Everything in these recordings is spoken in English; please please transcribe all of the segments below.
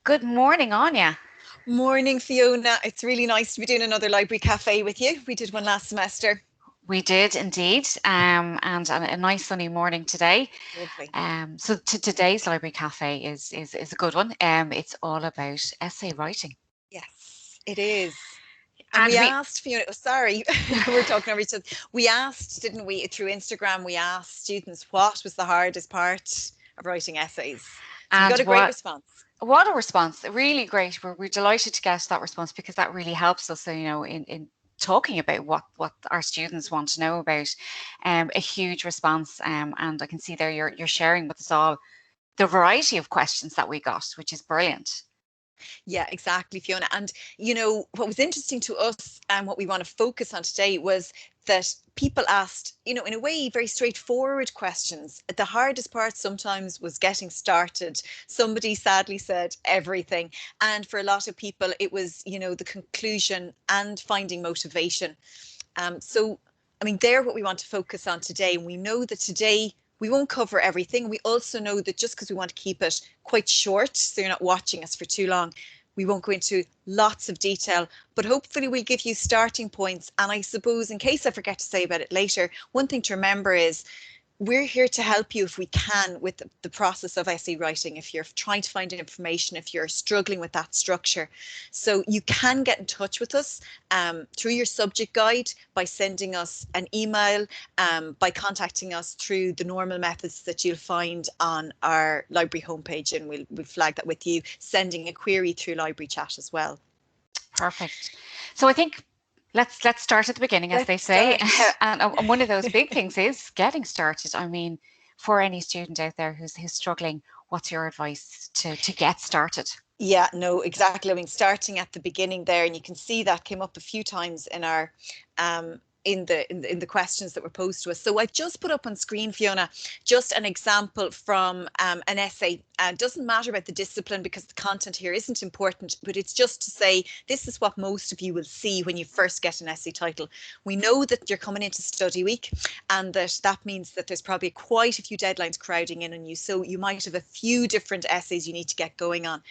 Good morning, Anya. Morning, Fiona. It's really nice to be doing another library cafe with you. We did one last semester. We did indeed, and a nice sunny morning today. Lovely. So today's Library Cafe is a good one. It's all about essay writing, Yes, it is. And and we we asked Fiona, oh, sorry, we're talking over each other. We asked, didn't we, through Instagram, we asked students what was the hardest part of writing essays. So we and got a great response. what a response! Really great. We're delighted to get that response because that really helps us. So, in talking about what our students want to know about, a huge response. And I can see there you're sharing with us all the variety of questions that we got, which is brilliant. Yeah, exactly, Fiona. And what was interesting to us and what we want to focus on today was that people asked, in a way, very straightforward questions. The hardest part sometimes was getting started. Somebody sadly said everything. And for a lot of people, it was, the conclusion and finding motivation. So, I mean, they're what we want to focus on today. And we know that today we won't cover everything. We also know that just because we want to keep it quite short, so you're not watching us for too long, we won't go into lots of detail, but hopefully we'll give you starting points. And I suppose, in case I forget to say about it later, one thing to remember is we're here to help you if we can with the process of essay writing, if you're trying to find information, if you're struggling with that structure. So you can get in touch with us through your subject guide by sending us an email, by contacting us through the normal methods that you'll find on our library homepage, and we'll flag that with you, sending a query through library chat as well. Perfect. So I think let's start at the beginning, as they Let's say. start. And one of those big things is getting started. I mean, for any student out there who's struggling, what's your advice to get started? Yeah, no, exactly. I mean, starting at the beginning there, and you can see that came up a few times in our in the questions that were posed to us. So I've just put up on screen, Fiona, just an example from an essay. It doesn't matter about the discipline because the content here isn't important, but it's just to say this is what most of you will see when you first get an essay title. We know that you're coming into study week, and that means that there's probably quite a few deadlines crowding in on you. So you might have a few different essays you need to get going on.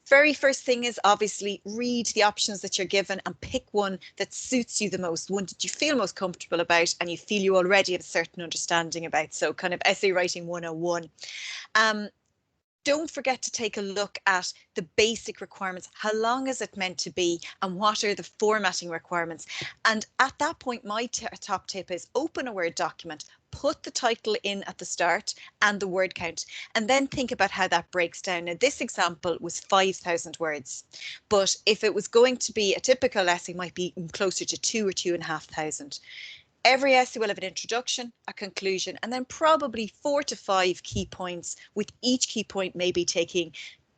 Very first thing is obviously read the options that you're given and pick one that suits you the most, one that you feel most comfortable about and you feel you already have a certain understanding about. So kind of essay writing 101. Um, don't forget to take a look at the basic requirements. How long is it meant to be? And what are the formatting requirements? And at that point, my top tip is open a Word document, put the title in at the start and the word count, and then think about how that breaks down. Now, this example was 5,000 words, but if it was going to be a typical essay, it might be closer to 2 or 2,500. Every essay will have an introduction, a conclusion, and then probably 4 to 5 key points, with each key point maybe taking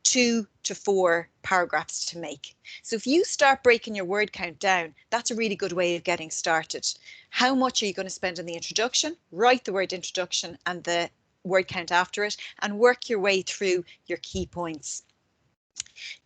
2 to 4 paragraphs to make. So if you start breaking your word count down, that's a really good way of getting started. How much are you going to spend on the introduction? Write the word introduction and the word count after it, and work your way through your key points.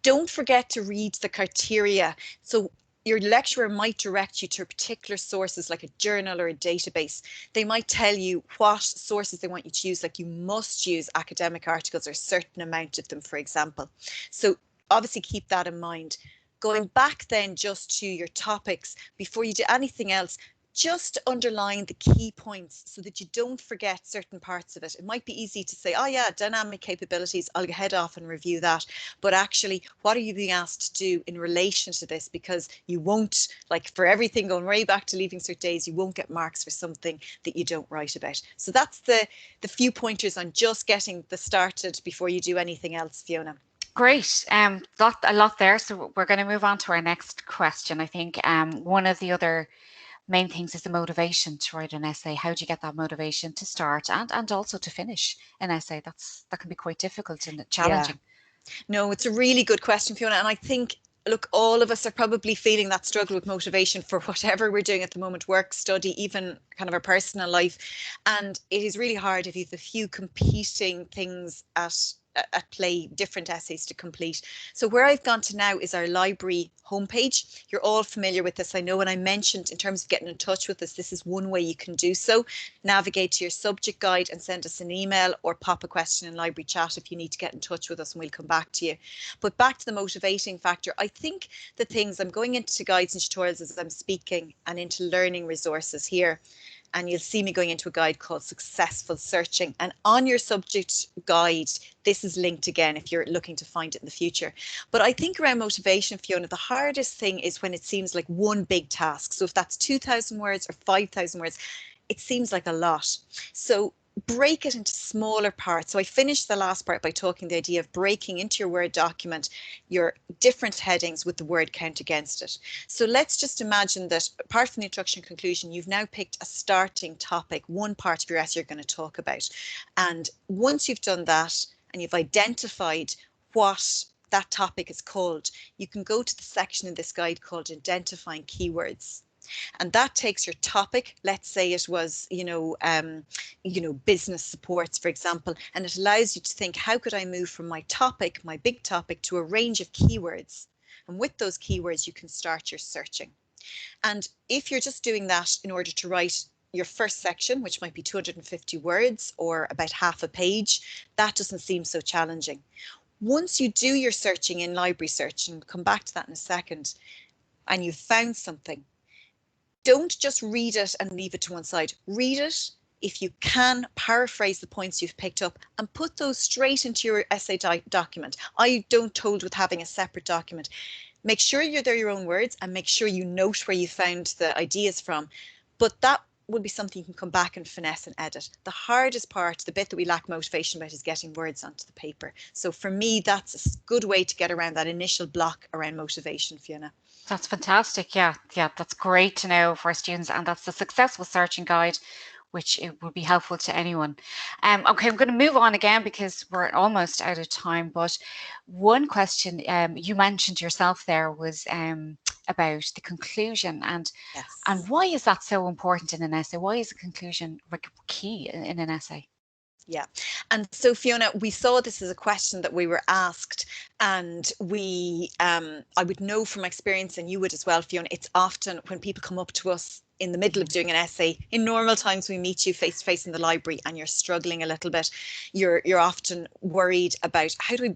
Don't forget to read the criteria. So your lecturer might direct you to particular sources like a journal or a database. They might tell you what sources they want you to use, like you must use academic articles or a certain amount of them, for example. So obviously keep that in mind. Going back then just to your topics, before you do anything else, just underline the key points so that you don't forget certain parts of it. It might be easy to say, oh yeah, dynamic capabilities, I'll head off and review that. But actually, what are you being asked to do in relation to this? Because you won't, like for everything going way back to Leaving Cert days, you won't get marks for something that you don't write about. So that's the few pointers on just getting the started before you do anything else, Fiona. Great. A lot there. So we're going to move on to our next question. I think one of the other main things is the motivation to write an essay. How do you get that motivation to start and also to finish an essay? That can be quite difficult and Yeah. challenging. No, it's a really good question, Fiona. And I think, look, all of us are probably feeling that struggle with motivation for whatever we're doing at the moment, work, study, even kind of our personal life. And it is really hard if you have a few competing things at play, different essays to complete. So where I've gone to now is our library homepage. You're all familiar with this, I know, and I mentioned in terms of getting in touch with us, this is one way you can do so. Navigate to your subject guide and send us an email or pop a question in library chat if you need to get in touch with us, and we'll come back to you. But back to the motivating factor, I think the things, I'm going into guides and tutorials as I'm speaking and into learning resources here. And you'll see me going into a guide called Successful Searching. And on your subject guide, this is linked again if you're looking to find it in the future. But I think around motivation, Fiona, the hardest thing is when it seems like one big task. So if that's 2,000 words or 5,000 words, it seems like a lot. So break it into smaller parts. So I finished the last part by talking the idea of breaking into your Word document your different headings with the word count against it. So let's just imagine that apart from the introduction and conclusion, you've now picked a starting topic, one part of your essay you're going to talk about. And once you've done that and you've identified what that topic is called, you can go to the section in this guide called Identifying Keywords. And that takes your topic, let's say it was, business supports, for example, and it allows you to think, how could I move from my topic, my big topic, to a range of keywords? And with those keywords, you can start your searching. And if you're just doing that in order to write your first section, which might be 250 words or about half a page, that doesn't seem so challenging. Once you do your searching in library search, and we'll come back to that in a second, and you've found something, don't just read it and leave it to one side. Read it. If you can, paraphrase the points you've picked up and put those straight into your essay document. I don't told with having a separate document. Make sure they're your own words and make sure you note where you found the ideas from. But that would be something you can come back and finesse and edit. The hardest part, the bit that we lack motivation about, is getting words onto the paper. So for me, that's a good way to get around that initial block around motivation, Fiona. That's fantastic. Yeah, that's great to know for our students, and that's the Successful Searching Guide, which it would be helpful to anyone. Okay, I'm going to move on again because we're almost out of time. But one question you mentioned yourself there was about the conclusion, and Yes. why is that so important in an essay? Why is the conclusion key in an essay? Yeah. And so, Fiona, we saw this as a question that we were asked, and I would know from experience, and you would as well, Fiona, it's often when people come up to us in the middle of doing an essay, in normal times we meet you face to face in the library and you're struggling a little bit, you're often worried about how do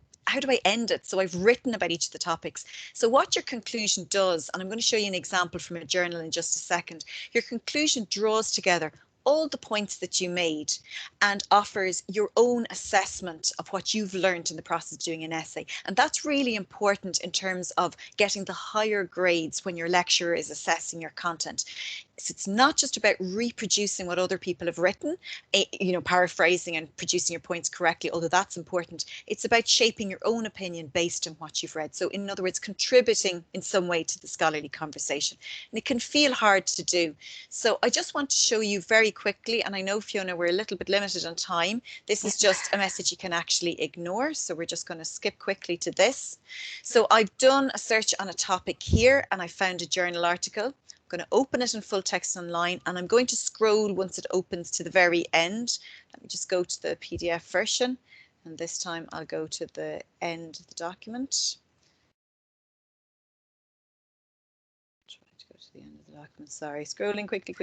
I end it? So I've written about each of the topics. So what your conclusion does, and I'm going to show you an example from a journal in just a second, your conclusion draws together all the points that you made and offers your own assessment of what you've learned in the process of doing an essay. And that's really important in terms of getting the higher grades when your lecturer is assessing your content. So it's not just about reproducing what other people have written, paraphrasing and producing your points correctly, although that's important. It's about shaping your own opinion based on what you've read. So in other words, contributing in some way to the scholarly conversation. And it can feel hard to do. So I just want to show you very quickly, and I know, Fiona, we're a little bit limited on time. This is just a message you can actually ignore. So we're just going to skip quickly to this. So I've done a search on a topic here and I found a journal article. Going to open it in full text online, and I'm going to scroll once it opens to the very end. Let me just go to the PDF version, and this time I'll go to the end of the document. Try to go to the end of the document. Sorry, scrolling quickly.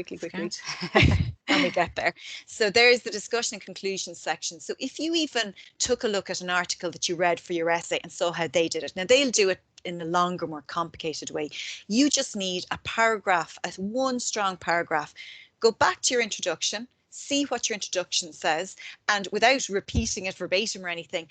And we get there. So there's the discussion and conclusion section. So if you even took a look at an article that you read for your essay and saw how they did it, now they'll do it in a longer, more complicated way. You just need a paragraph, one strong paragraph. Go back to your introduction, see what your introduction says, and without repeating it verbatim or anything,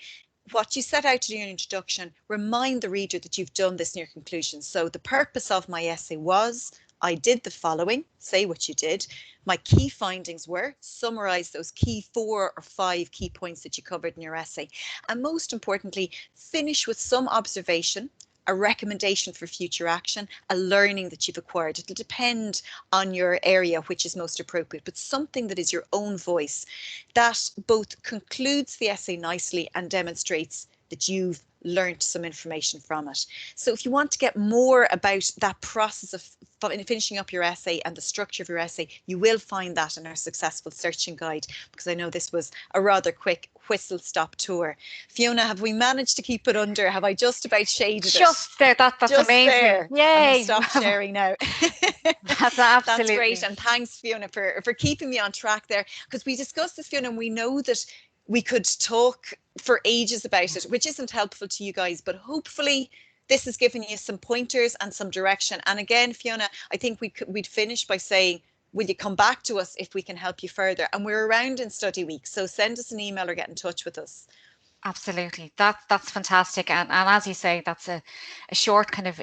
what you set out to do in your introduction, remind the reader that you've done this in your conclusion. So the purpose of my essay was, I did the following, say what you did. My key findings were, summarize those key 4 or 5 key points that you covered in your essay. And most importantly, finish with some observation, a recommendation for future action, a learning that you've acquired. It'll depend on your area which is most appropriate, but something that is your own voice that both concludes the essay nicely and demonstrates that you've learned some information from it. So if you want to get more about that process of finishing up your essay and the structure of your essay, you will find that in our successful searching guide, because I know this was a rather quick whistle stop tour. Fiona, have we managed to keep it under? Have I just about shaded it? Just there. That's Just amazing. there. I'm going to Yay. stop sharing now. That's That's great. absolutely. And thanks, Fiona, for keeping me on track there. Because we discussed this, Fiona, and we know that we could talk for ages about it, which isn't helpful to you guys, but hopefully this has given you some pointers and some direction. And again, Fiona, I think we'd finish by saying, will you come back to us if we can help you further? And we're around in study week, so send us an email or get in touch with us. Absolutely. That's fantastic. And as you say, that's a short kind of,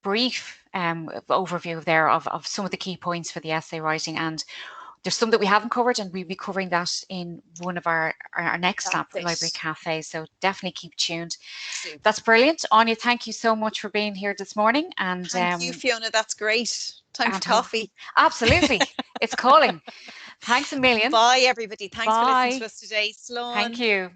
brief overview there of some of the key points for the essay writing. And there's some that we haven't covered, and we'll be covering that in one of our next Library That's it. Cafe. So definitely keep tuned. Super. That's brilliant. Áine, thank you so much for being here this morning. Thank you, Fiona. That's great. Time for And coffee. absolutely. It's calling. Thanks a million. Bye, everybody. Thanks for listening to Bye. us today. Thank Slán. you.